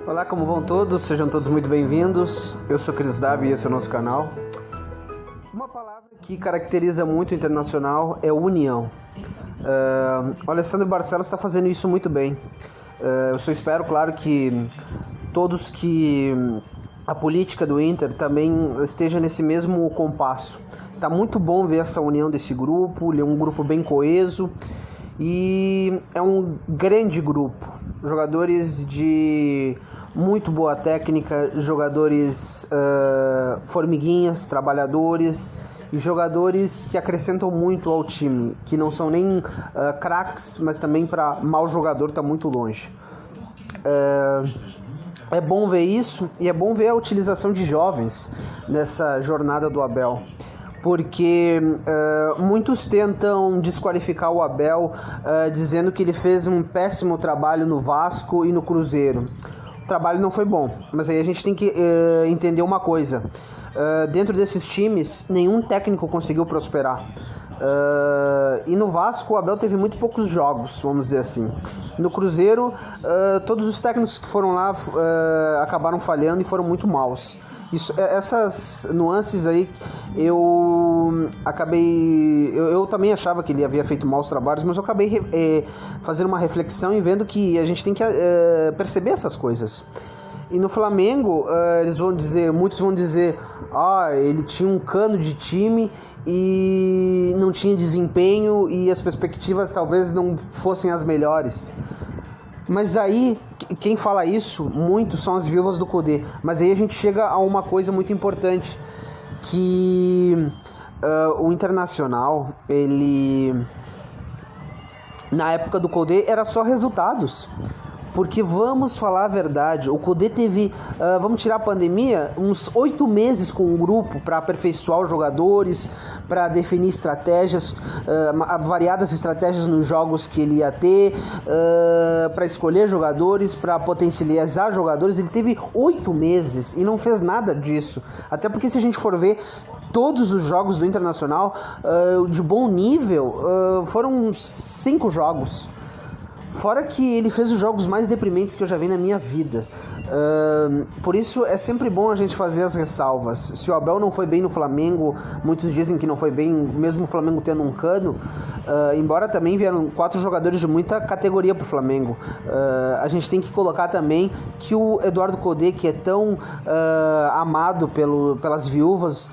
Olá, como vão todos? Sejam todos muito bem-vindos. Eu sou Cris Dabi e esse é o nosso canal. Uma palavra que caracteriza muito o Internacional é união. O Alessandro Barcelos está fazendo isso muito bem. Eu só espero, claro, que todos que a política do Inter também esteja nesse mesmo compasso. Tá muito bom ver essa união desse grupo, ele é um grupo bem coeso e é um grande grupo. Jogadores de muito boa técnica, jogadores formiguinhas, trabalhadores e jogadores que acrescentam muito ao time, que não são nem craques, mas também para mau jogador tá muito longe. É bom ver isso e é bom ver a utilização de jovens nessa jornada do Abel, porque muitos tentam desqualificar o Abel dizendo que ele fez um péssimo trabalho no Vasco e no Cruzeiro. O trabalho não foi bom, mas aí a gente tem que entender uma coisa. Dentro desses times, nenhum técnico conseguiu prosperar. E no Vasco o Abel teve muito poucos jogos, vamos dizer assim. No Cruzeiro, todos os técnicos que foram lá acabaram falhando e foram muito maus. Essas nuances aí eu também achava que ele havia feito maus trabalhos, mas eu acabei fazendo uma reflexão e vendo que a gente tem que perceber essas coisas. E no Flamengo, muitos vão dizer, ele tinha um cano de time e não tinha desempenho e as perspectivas talvez não fossem as melhores. Mas aí, quem fala isso muito são as viúvas do Cudê. Mas aí a gente chega a uma coisa muito importante, que o Internacional, ele, na época do Cudê, era só resultados. Porque vamos falar a verdade, o Cudê teve, vamos tirar a pandemia, uns 8 meses com o grupo para aperfeiçoar os jogadores, para definir estratégias, variadas estratégias nos jogos que ele ia ter, para escolher jogadores, para potencializar jogadores. Ele teve 8 meses e não fez nada disso. Até porque se a gente for ver, todos os jogos do Internacional de bom nível foram uns 5 jogos. Fora que ele fez os jogos mais deprimentes que eu já vi na minha vida. Por isso é sempre bom a gente fazer as ressalvas. Se o Abel não foi bem no Flamengo, muitos dizem que não foi bem, mesmo o Flamengo tendo um cano, embora também vieram 4 jogadores de muita categoria para o Flamengo. A gente tem que colocar também que o Eduardo Cudê, que é tão amado pelas viúvas,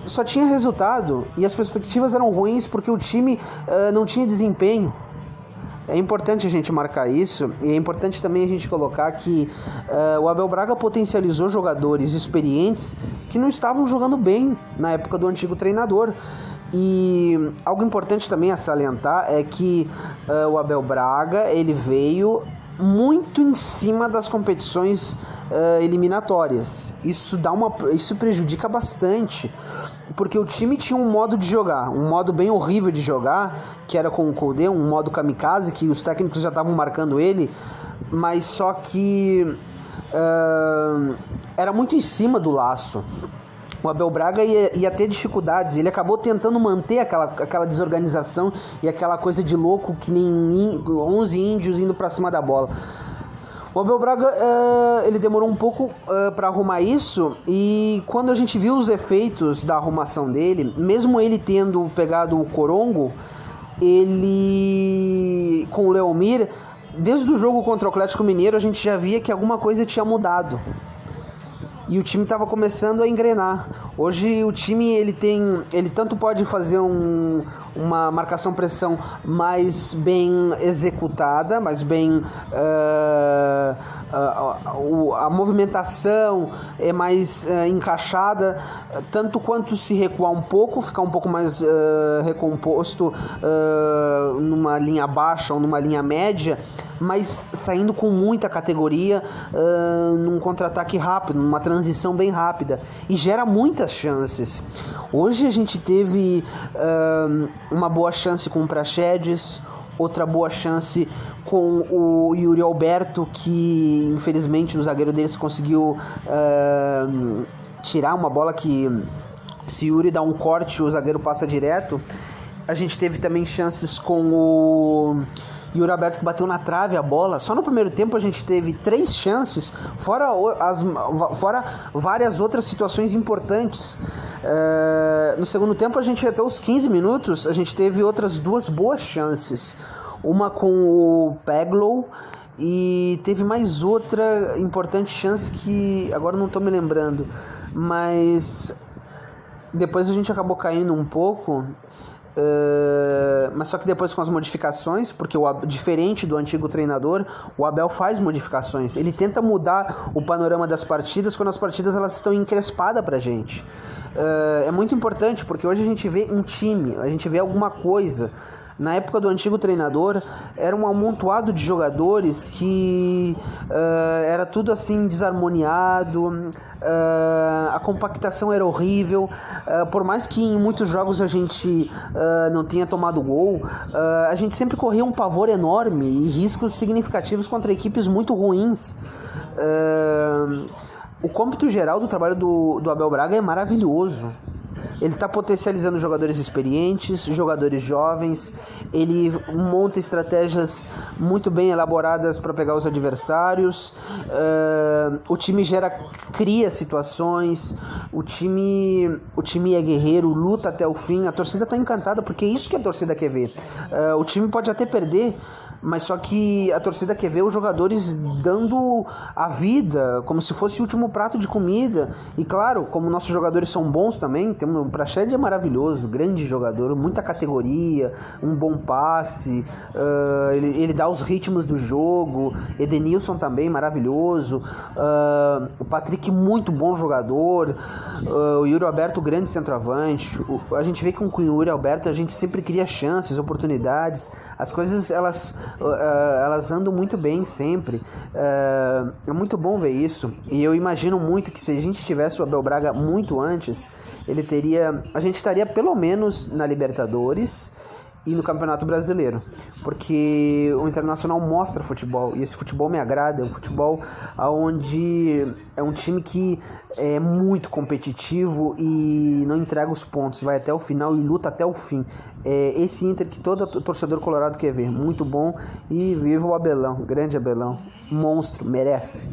só tinha resultado e as perspectivas eram ruins porque o time não tinha desempenho. É importante a gente marcar isso e é importante também a gente colocar que o Abel Braga potencializou jogadores experientes que não estavam jogando bem na época do antigo treinador. E algo importante também a salientar é que o Abel Braga ele veio muito em cima das competições eliminatórias. Isso prejudica bastante, porque o time tinha um modo de jogar, um modo bem horrível de jogar, que era com o Cudê, um modo kamikaze, que os técnicos já estavam marcando ele, mas só que era muito em cima do laço. O Abel Braga ia ter dificuldades, ele acabou tentando manter aquela desorganização e aquela coisa de louco que nem 11 índios indo pra cima da bola. O Abel Braga ele demorou um pouco para arrumar isso, e quando a gente viu os efeitos da arrumação dele, mesmo ele tendo pegado o Corongo, ele com o Leomir, desde o jogo contra o Atlético Mineiro a gente já via que alguma coisa tinha mudado. E o time estava começando a engrenar. Hoje o time ele tanto pode fazer uma marcação-pressão mais bem executada, mais bem a movimentação é mais encaixada, tanto quanto se recuar um pouco, ficar um pouco mais recomposto numa linha baixa ou numa linha média, mas saindo com muita categoria, num contra-ataque rápido, numa transição bem rápida, e gera muitas chances. Hoje a gente teve uma boa chance com o Praxedes, outra boa chance com o Yuri Alberto, que infelizmente o zagueiro deles conseguiu tirar uma bola que, se Yuri dá um corte, o zagueiro passa direto. A gente teve também chances com o Yuri Alberto que bateu na trave a bola. Só no primeiro tempo a gente teve 3 chances, fora várias outras situações importantes. No segundo tempo, a gente até os 15 minutos, a gente teve outras 2 boas chances. Uma com o Peglow e teve mais outra importante chance que agora não estou me lembrando. Mas depois a gente acabou caindo um pouco. Mas só que depois com as modificações, porque diferente do antigo treinador, o Abel faz modificações. Ele tenta mudar o panorama das partidas quando as partidas elas estão encrespadas pra gente. É muito importante porque hoje a gente vê um time, a gente vê alguma coisa. Na época do antigo treinador, era um amontoado de jogadores que era tudo assim desarmoniado, a compactação era horrível. Por mais que em muitos jogos a gente não tenha tomado gol, a gente sempre corria um pavor enorme e riscos significativos contra equipes muito ruins. O cômputo geral do trabalho do Abel Braga é maravilhoso. Ele está potencializando jogadores experientes, jogadores jovens, ele monta estratégias muito bem elaboradas para pegar os adversários, o time cria situações, o time é guerreiro, luta até o fim, a torcida está encantada porque é isso que a torcida quer ver. O time pode até perder, mas só que a torcida quer ver os jogadores dando a vida como se fosse o último prato de comida. E claro, como nossos jogadores são bons também, o Praxedes é maravilhoso, grande jogador, muita categoria, um bom passe, ele dá os ritmos do jogo. Edenilson também maravilhoso, o Patrick muito bom jogador, o Yuri Alberto grande centroavante. A gente vê que com o Yuri Alberto a gente sempre cria chances, oportunidades, as coisas elas andam muito bem sempre. É muito bom ver isso. E eu imagino muito que se a gente tivesse o Abel Braga muito antes, a gente estaria pelo menos na Libertadores e no Campeonato Brasileiro, porque o Internacional mostra futebol e esse futebol me agrada. É um futebol onde é um time que é muito competitivo e não entrega os pontos, vai até o final e luta até o fim. É esse Inter que todo torcedor colorado quer ver. Muito bom, e viva o Abelão, grande Abelão, monstro, merece.